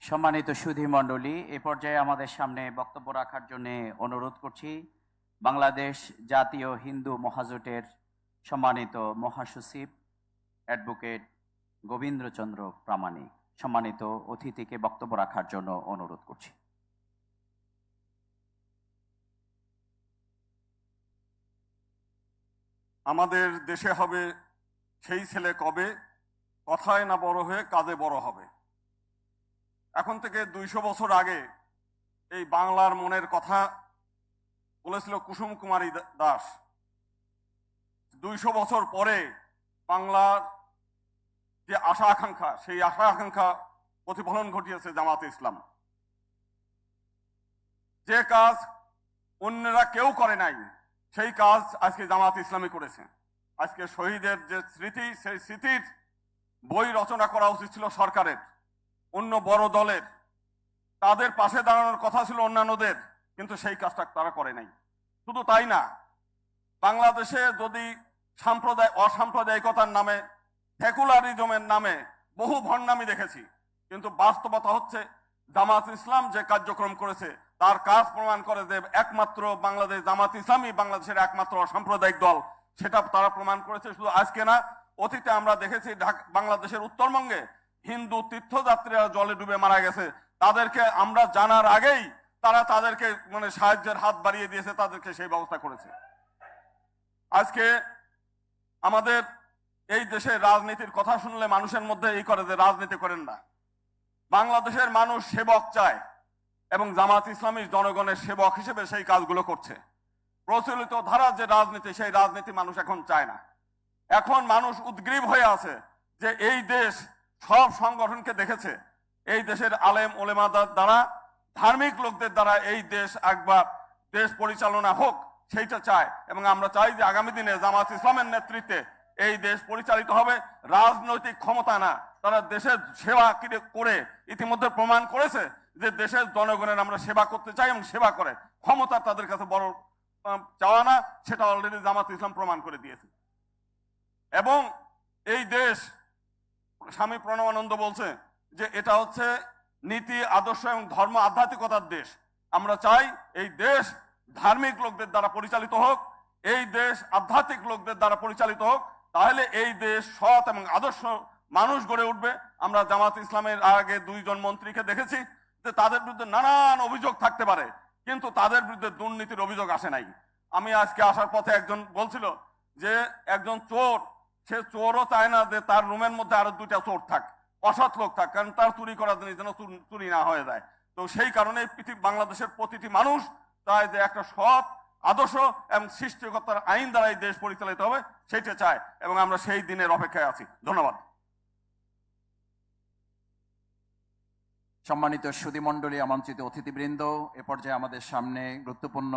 সম্মানিত সুধী মণ্ডলী, এ পর্যায়ে আমাদের সামনে বক্তব্য রাখার জন্য অনুরোধ করছি বাংলাদেশ জাতীয় হিন্দু মহাজোটের সম্মানিত মহাসচিব অ্যাডভোকেট গোবিন্দচন্দ্র প্রামাণিক। সম্মানিত অতিথিকে বক্তব্য রাখার জন্য অনুরোধ করছি। আমাদের দেশে হবে সেই ছেলে কবে, কথায় না বড় হয়ে কাজে বড় হবে। এখন থেকে 200 বছর আগে এই বাংলার মনের কথা বলেছিল কুসুম কুমারী দাস। 200 বছর পরে বাংলার যে আশা আকাঙ্ক্ষা, সেই আশা আকাঙ্ক্ষা প্রতিফলন ঘটিয়েছে জামাতে ইসলাম। যে কাজ অন্যরা কেউ করে নাই, সেই কাজ আজকে জামাত ইসলামী করেছে। আজকে শহীদের যে স্মৃতি, সেই স্মৃতির বই রচনা করা উচিত ছিল সরকারের, অন্য বড় দলের। তাদের পাশে দাঁড়ানোর কথা ছিল অন্যান্যদের, কিন্তু সেই কাজটা তারা করে নাই। শুধু তাই না, বাংলাদেশে যদি অসাম্প্রদায়িকতার নামে, সেকুলারিজমের নামে বহু ভণ্ডামি দেখেছি, কিন্তু বাস্তবতা হচ্ছে জামাত ইসলাম যে কার্যক্রম করেছে তার কাজ প্রমাণ করে যে একমাত্র বাংলাদেশ জামাত ইসলামই বাংলাদেশের একমাত্র অসাম্প্রদায়িক দল। সেটা তারা প্রমাণ করেছে। শুধু আজকে না, অতীতে আমরা দেখেছি বাংলাদেশের উত্তরবঙ্গে হিন্দু তীর্থযাত্রীরা জলে ডুবে মারা গেছে। তাদেরকে আমরা জানার আগেই তারা তাদেরকে সাহায্যের হাত বাড়িয়ে দিয়েছে, তাদেরকে সেই ব্যবস্থা করেছে। আজকে আমাদের এই দেশে রাজনীতির কথা শুনলে মানুষের মধ্যে এই করে যে রাজনীতি করেন না। বাংলাদেশের মানুষ সেবক চায় এবং জামাত ইসলামী জনগণের সেবক হিসেবে সেই কাজগুলো করছে। প্রচলিত ধারা যে রাজনীতি, সেই রাজনীতি মানুষ এখন চায় না। এখন মানুষ উদ্গ্রীব হয়ে আছে যে এই দেশ সব সংগঠনকে দেখেছে, এই দেশের আলেম ওলেমাদের দ্বারা, ধার্মিক লোকদের দ্বারা এই দেশ একবার দেশ পরিচালনা হোক, সেইটা চায়। এবং আমরা চাই যে আগামী দিনে জামাত ইসলামের নেতৃত্বে এই দেশ পরিচালিত হবে। রাজনৈতিক ক্ষমতা না, তারা দেশের সেবা করে ইতিমধ্যে প্রমাণ করেছে যে দেশের জনগণের আমরা সেবা করতে চাই এবং সেবা করে। ক্ষমতা তাদের কাছে বড় চাওয়া না, সেটা অলরেডি জামাত ইসলাম প্রমাণ করে দিয়েছে। এবং এই দেশ, স্বামী প্রণবানন্দ বলছে যে এটা হচ্ছে নীতি, আদর্শ এবং ধর্ম আধ্যাত্মিকতার দেশ। আমরা চাই এই দেশ ধার্মিক লোকদের দ্বারা পরিচালিত হোক, এই দেশ আধ্যাত্মিক লোকদের দ্বারা পরিচালিত হোক। তাহলে এই দেশ সৎ এবং আদর্শ মানুষ গড়ে উঠবে। আমরা জামাত ইসলামের আগে 2 জন মন্ত্রীকে দেখেছি যে তাদের বিরুদ্ধে নানান অভিযোগ থাকতে পারে, কিন্তু তাদের বিরুদ্ধে দুর্নীতির অভিযোগ আসে নাই। আমি আজকে আসার পথে একজন বলছিল যে একজন চোর, সে চোরও চায় না যে তার রুমের মধ্যে আরো 2টা চোর থাক, অসৎ লোক থাক, কারণ তার চুরি করার জিনিস যেন চুরি না হয়ে যায়। তো সেই কারণে বাংলাদেশের প্রতিটি মানুষ চায় যে একটা সৎ আদর্শ এবং সৃষ্টিকর্তার আইন দ্বারা এই দেশ পরিচালিত হবে, সেইটা চায় এবং আমরা সেই দিনের অপেক্ষায় আছি। ধন্যবাদ। সম্মানিত সুধী মণ্ডলী, আমন্ত্রিত অতিথিবৃন্দ, এ পর্যায়ে আমাদের সামনে গুরুত্বপূর্ণ